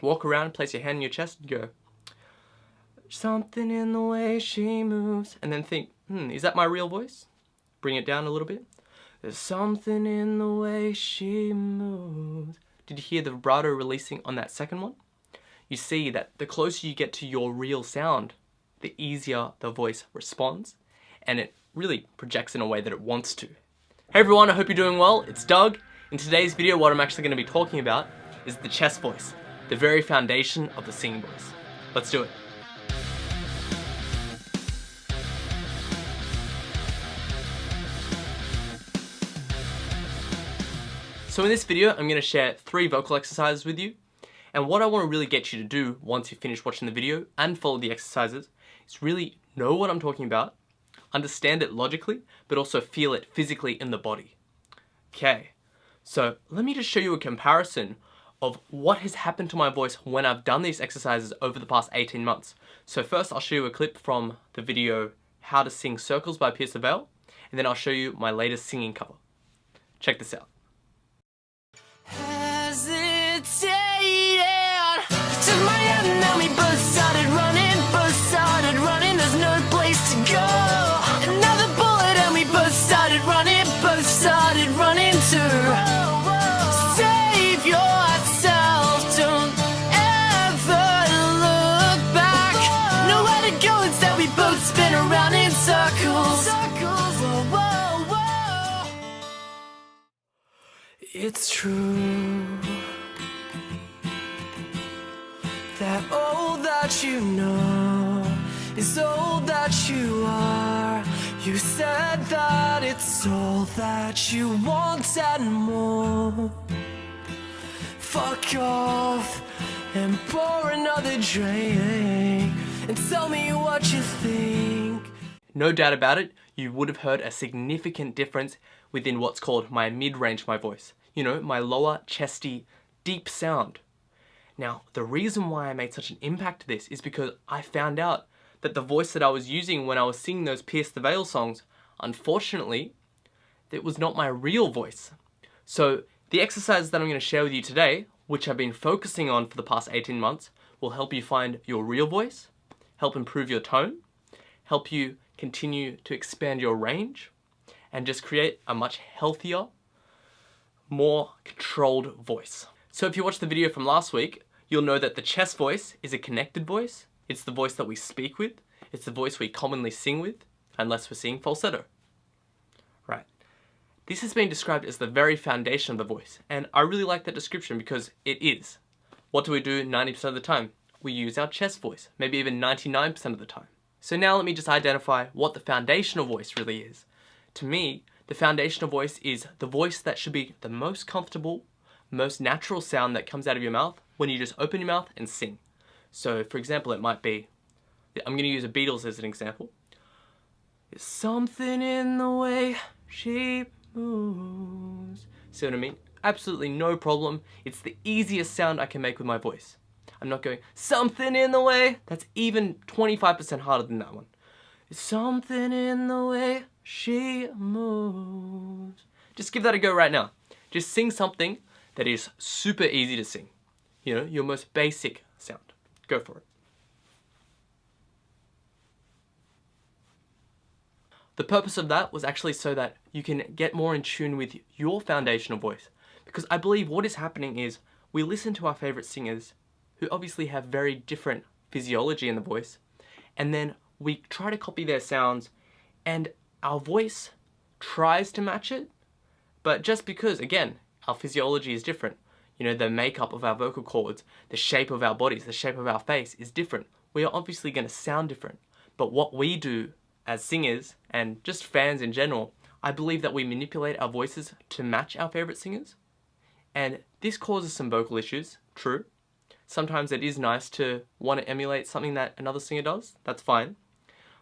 Walk around, place your hand on your chest and go, something in the way she moves. And then think, is that my real voice? Bring it down a little bit. There's something in the way she moves. Did you hear the vibrato releasing on that second one? You see that the closer you get to your real sound, the easier the voice responds, and it really projects in a way that it wants to. Hey everyone, I hope you're doing well. It's Doug. In today's video, what I'm actually going to be talking about is the chest voice, the very foundation of the singing voice. Let's do it. So in this video, I'm going to share 3 vocal exercises with you. And what I want to really get you to do once you finish watching the video and follow the exercises is really know what I'm talking about, understand it logically, but also feel it physically in the body. Okay, so let me just show you a comparison of what has happened to my voice when I've done these exercises over the past 18 months. So first I'll show you a clip from the video How to Sing Circles by Pierce the Veil, and then I'll show you my latest singing cover. Check this out. There's no place to go. Another bullet and we both started running too. Save yourself, don't ever look back. Nowhere to go instead we both spin around in circles. Whoa, whoa. It's true that all that you know is all that you are. You said that it's all that you want and more. Fuck off and pour another drink and tell me what you think. No doubt about it, you would have heard a significant difference within what's called my mid-range, my voice. You know, my lower, chesty, deep sound. Now, the reason why I made such an impact to this is because I found out that the voice that I was using when I was singing those Pierce the Veil songs, unfortunately, it was not my real voice. So the exercises that I'm going to share with you today, which I've been focusing on for the past 18 months, will help you find your real voice, help improve your tone, help you continue to expand your range, and just create a much healthier, more controlled voice. So if you watched the video from last week, you'll know that the chest voice is a connected voice. It's the voice that we speak with. It's the voice we commonly sing with, unless we're singing falsetto. Right. This has been described as the very foundation of the voice, and I really like that description because it is. What do we do 90% of the time? We use our chest voice, maybe even 99% of the time. So now let me just identify what the foundational voice really is. To me, the foundational voice is the voice that should be the most comfortable, most natural sound that comes out of your mouth when you just open your mouth and sing. So for example, it might be, I'm going to use the Beatles as an example. There's something in the way she moves. See what I mean? Absolutely no problem. It's the easiest sound I can make with my voice. I'm not going, something in the way. That's even 25% harder than that one. There's something in the way she moves. Just give that a go right now. Just sing something that is super easy to sing. You know, your most basic sound. Go for it. The purpose of that was actually so that you can get more in tune with your foundational voice. Because I believe what is happening is we listen to our favorite singers who obviously have very different physiology in the voice, and then we try to copy their sounds, and our voice tries to match it, but just because, again, our physiology is different. You know, the makeup of our vocal cords, the shape of our bodies, the shape of our face is different. We are obviously going to sound different. But what we do as singers, and just fans in general, I believe that we manipulate our voices to match our favorite singers. And this causes some vocal issues, true. Sometimes it is nice to want to emulate something that another singer does, that's fine.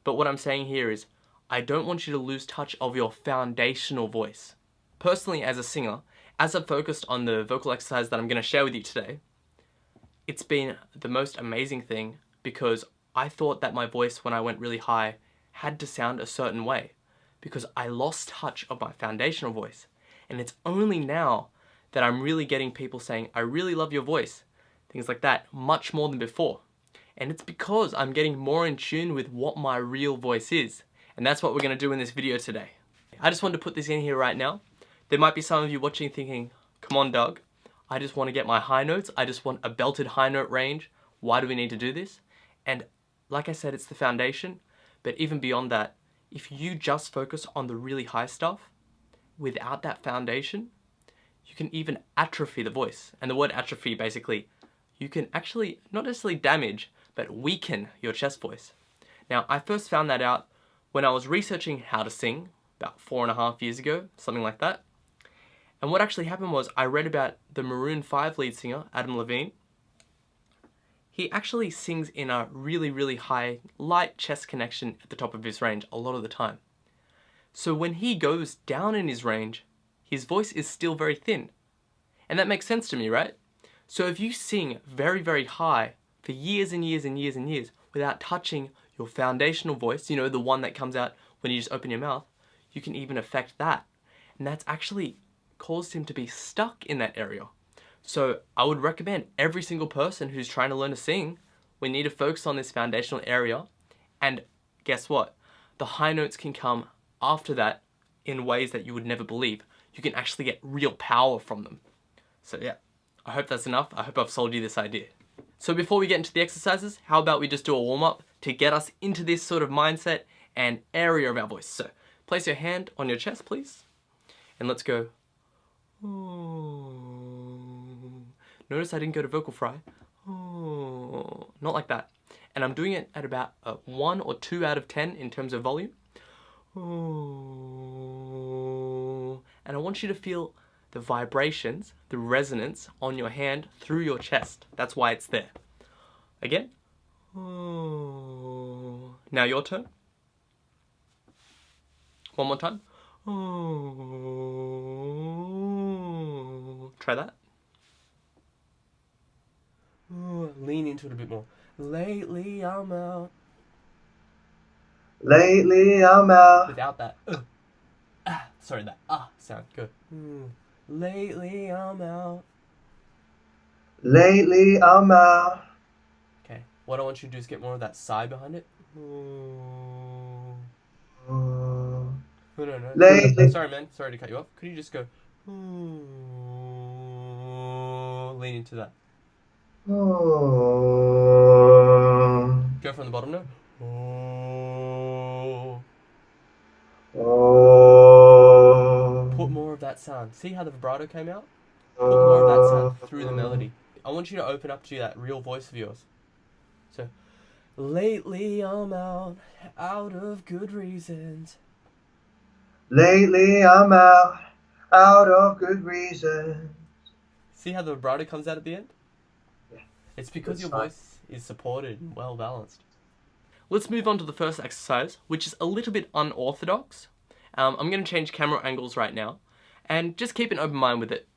But what I'm saying here is, I don't want you to lose touch of your foundational voice. Personally, as a singer, as I've focused on the vocal exercise that I'm going to share with you today, it's been the most amazing thing because I thought that my voice when I went really high had to sound a certain way because I lost touch of my foundational voice. And it's only now that I'm really getting people saying, I really love your voice. things like that, much more than before. And it's because I'm getting more in tune with what my real voice is. And that's what we're going to do in this video today. I just wanted to put this in here right now. There might be some of you watching thinking, come on Doug, I just want to get my high notes. I just want a belted high note range. Why do we need to do this? And like I said, it's the foundation. But even beyond that, if you just focus on the really high stuff, without that foundation, you can even atrophy the voice. And the word atrophy, basically, you can actually not necessarily damage, but weaken your chest voice. Now, I first found that out when I was researching how to sing about 4.5 years ago, something like that. And what actually happened was I read about the Maroon 5 lead singer, Adam Levine. He actually sings in a really, really high, light chest connection at the top of his range a lot of the time. So when he goes down in his range, his voice is still very thin. And that makes sense to me, right? So if you sing very, very high for years and years and years and years without touching your foundational voice, you know, the one that comes out when you just open your mouth, you can even affect that. And that's actually caused him to be stuck in that area. So I would recommend every single person who's trying to learn to sing, we need to focus on this foundational area. And guess what? The high notes can come after that in ways that you would never believe. You can actually get real power from them. So yeah, I hope that's enough. I hope I've sold you this idea. So before we get into the exercises, how about we just do a warm-up to get us into this sort of mindset and area of our voice. So place your hand on your chest, please. And let's go. Notice I didn't go to vocal fry. Not like that. And I'm doing it at about a 1 or 2 out of 10 in terms of volume. And I want you to feel the vibrations, the resonance on your hand through your chest. That's why it's there. Again. Now your turn. One more time. Try that. Lean into it a bit more. Lately I'm out. Lately I'm out. Without that. Sorry, that sound. Go. Lately I'm out. Lately I'm out. Okay. What I want you to do is get more of that sigh behind it. No. Lately. Sorry, man. Sorry to cut you off. Could you just go? Lean into that. Oh. Go from the bottom now. Oh. Put more of that sound. See how the vibrato came out? Put more of that sound through the melody. I want you to open up to that real voice of yours. So, lately I'm out of good reasons. Lately I'm out of good reason. See how the vibrato comes out at the end? Yeah. It's because your That's voice is supported and well balanced. Let's move on to the first exercise, which is a little bit unorthodox. I'm going to change camera angles right now, and just keep an open mind with it.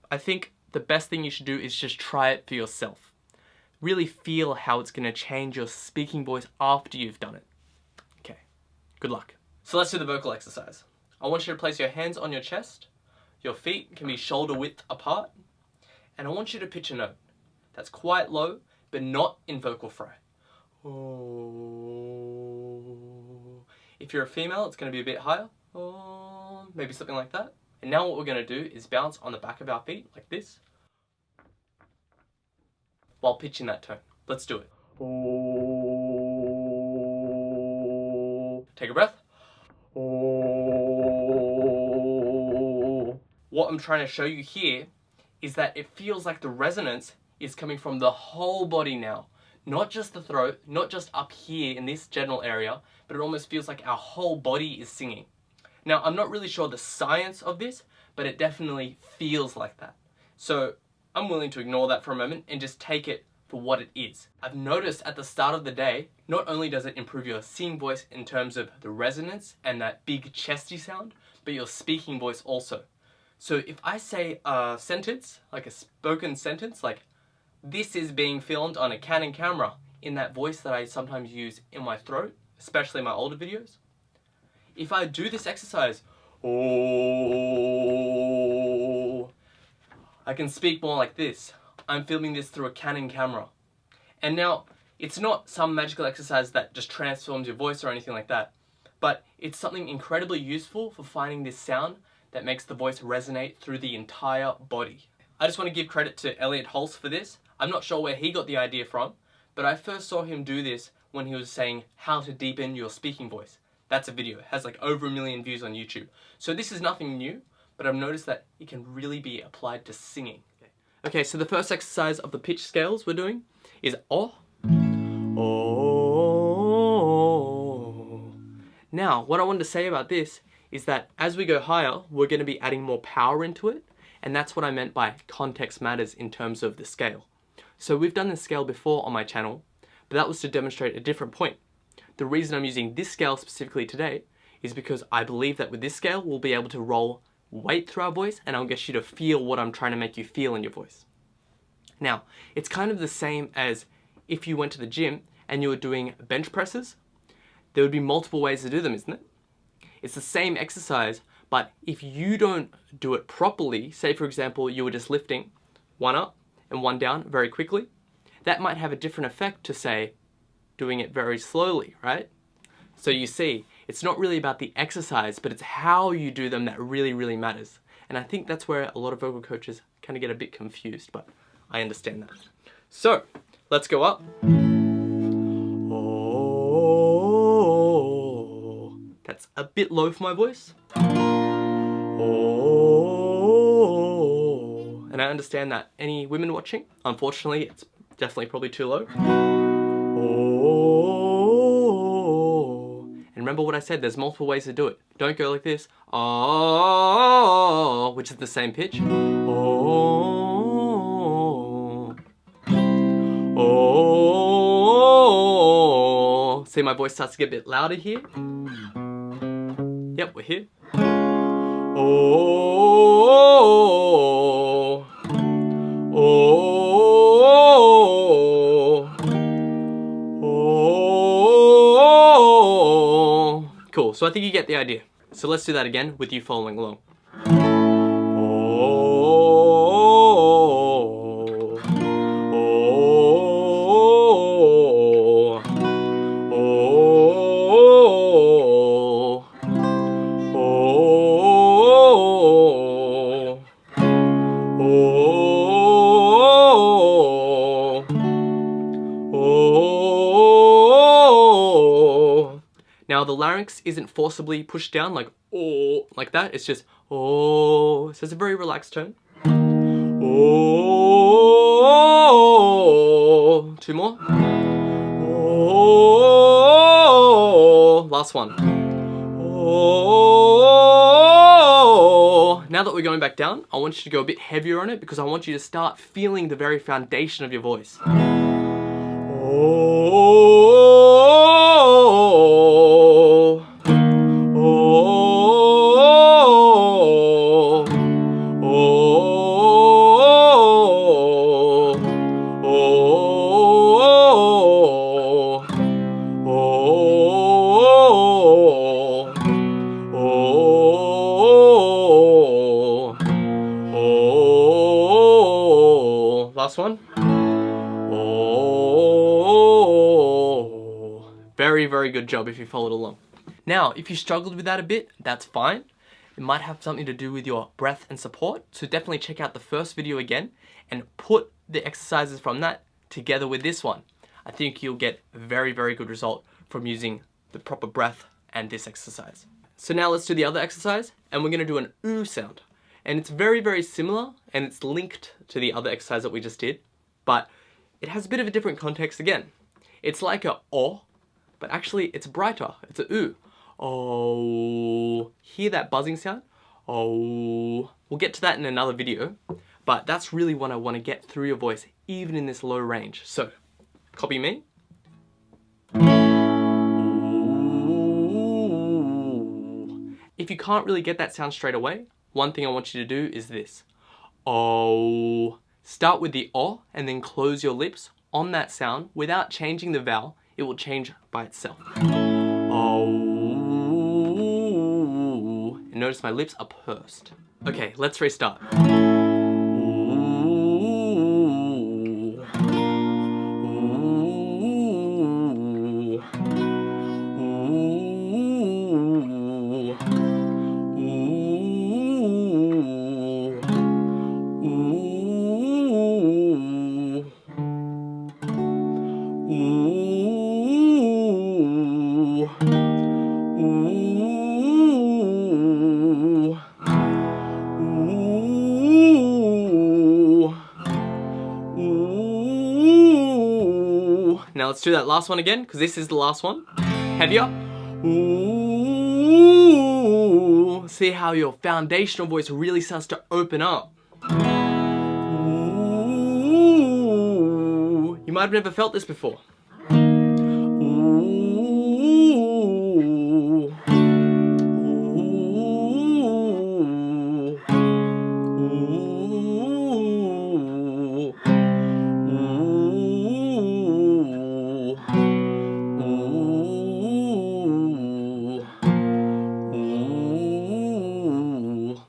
I think the best thing you should do is just try it for yourself. Really feel how it's going to change your speaking voice after you've done it. Okay, good luck. So let's do the vocal exercise. I want you to place your hands on your chest. Your feet can be shoulder width apart. And I want you to pitch a note that's quite low, but not in vocal fry. Oh. If you're a female, it's going to be a bit higher. Oh, maybe something like that. And now what we're going to do is bounce on the back of our feet like this while pitching that tone. Let's do it. Oh. Take a breath. Oh. What I'm trying to show you here is that it feels like the resonance is coming from the whole body now. Not just the throat, not just up here in this general area, but it almost feels like our whole body is singing. Now, I'm not really sure the science of this, but it definitely feels like that. So I'm willing to ignore that for a moment and just take it for what it is. I've noticed at the start of the day, not only does it improve your singing voice in terms of the resonance and that big chesty sound, but your speaking voice also. So if I say a sentence, like a spoken sentence, like this is being filmed on a Canon camera, in that voice that I sometimes use in my throat, especially in my older videos. If I do this exercise, oh, I can speak more like this. I'm filming this through a Canon camera. And now, it's not some magical exercise that just transforms your voice or anything like that, but it's something incredibly useful for finding this sound that makes the voice resonate through the entire body. I just want to give credit to Elliot Hulse for this. I'm not sure where he got the idea from, but I first saw him do this when he was saying how to deepen your speaking voice. That's a video. It has like over 1 million views on YouTube. So this is nothing new, but I've noticed that it can really be applied to singing. Okay, so the first exercise of the pitch scales we're doing is oh. Oh. Now, what I wanted to say about this is that as we go higher, we're going to be adding more power into it, and that's what I meant by context matters in terms of the scale. So we've done this scale before on my channel, but that was to demonstrate a different point. The reason I'm using this scale specifically today is because I believe that with this scale, we'll be able to roll weight through our voice, and I'll get you to feel what I'm trying to make you feel in your voice. Now, it's kind of the same as if you went to the gym and you were doing bench presses. There would be multiple ways to do them, isn't it? It's the same exercise, but if you don't do it properly, say for example, you were just lifting one up and one down very quickly, that might have a different effect to say, doing it very slowly, right? So you see, it's not really about the exercise, but it's how you do them that really, really matters. And I think that's where a lot of vocal coaches kind of get a bit confused, but I understand that. So, let's go up. Oh, that's a bit low for my voice. Oh, and I understand that any women watching, unfortunately, it's definitely probably too low. Oh, and remember what I said, there's multiple ways to do it. Don't go like this, oh, which is the same pitch. Oh, oh, see my voice starts to get a bit louder here. Yep, we're here. Oh, oh, oh. Cool, so I think you get the idea. So let's do that again with you following along. Now the larynx isn't forcibly pushed down like oh, like that. It's just oh. So it's a very relaxed tone. Oh. Two more. Oh. Last one. Oh. Now that we're going back down, I want you to go a bit heavier on it because I want you to start feeling the very foundation of your voice. Last one. Oh, very, very good job if you followed along. Now, if you struggled with that a bit, that's fine. It might have something to do with your breath and support. So definitely check out the first video again and put the exercises from that together with this one. I think you'll get a very, very good result from using the proper breath and this exercise. So now let's do the other exercise, and we're gonna do an oo sound. And it's very, very similar, and it's linked to the other exercise that we just did, but it has a bit of a different context again. It's like a oh, but actually it's brighter. It's a oo. Oh, hear that buzzing sound? Oh, we'll get to that in another video, but that's really what I want to get through your voice, even in this low range. So, copy me. If you can't really get that sound straight away, one thing I want you to do is this. Oh. Start with the oh and then close your lips on that sound without changing the vowel. It will change by itself. Oh. And notice my lips are pursed. Okay, let's restart. Ooh. Now let's do that last one again, because this is the last one. Heavier. Ooh. See how your foundational voice really starts to open up. Ooh. You might have never felt this before.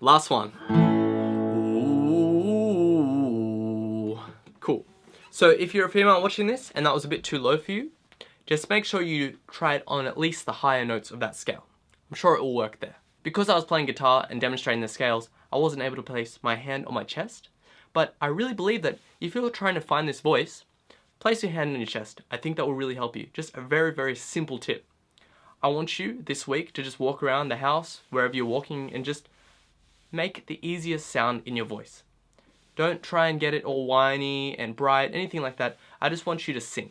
Last one. Ooh. Cool. So if you're a female watching this and that was a bit too low for you, just make sure you try it on at least the higher notes of that scale. I'm sure it will work there. Because I was playing guitar and demonstrating the scales, I wasn't able to place my hand on my chest, but I really believe that if you're trying to find this voice, place your hand on your chest. I think that will really help you. Just a very, very simple tip. I want you this week to just walk around the house, wherever you're walking, and just make the easiest sound in your voice. Don't try and get it all whiny and bright, anything like that. I just want you to sing.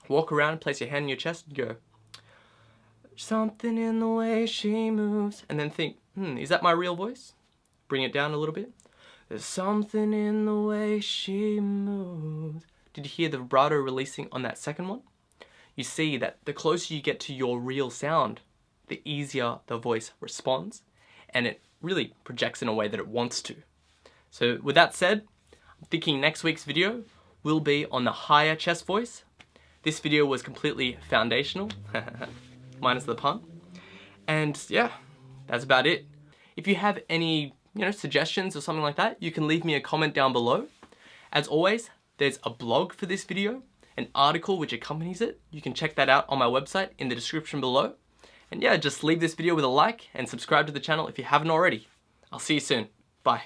Walk around, place your hand on your chest, and go, something in the way she moves. And then think, is that my real voice? Bring it down a little bit. There's something in the way she moves. Did you hear the vibrato releasing on that second one? You see that the closer you get to your real sound, the easier the voice responds, and it really projects in a way that it wants to. So with that said, I'm thinking next week's video will be on the higher chest voice. This video was completely foundational, minus the pun. And yeah, that's about it. If you have any, suggestions or something like that, you can leave me a comment down below. As always, there's a blog for this video, an article which accompanies it. You can check that out on my website in the description below. And yeah, just leave this video with a like and subscribe to the channel if you haven't already. I'll see you soon. Bye.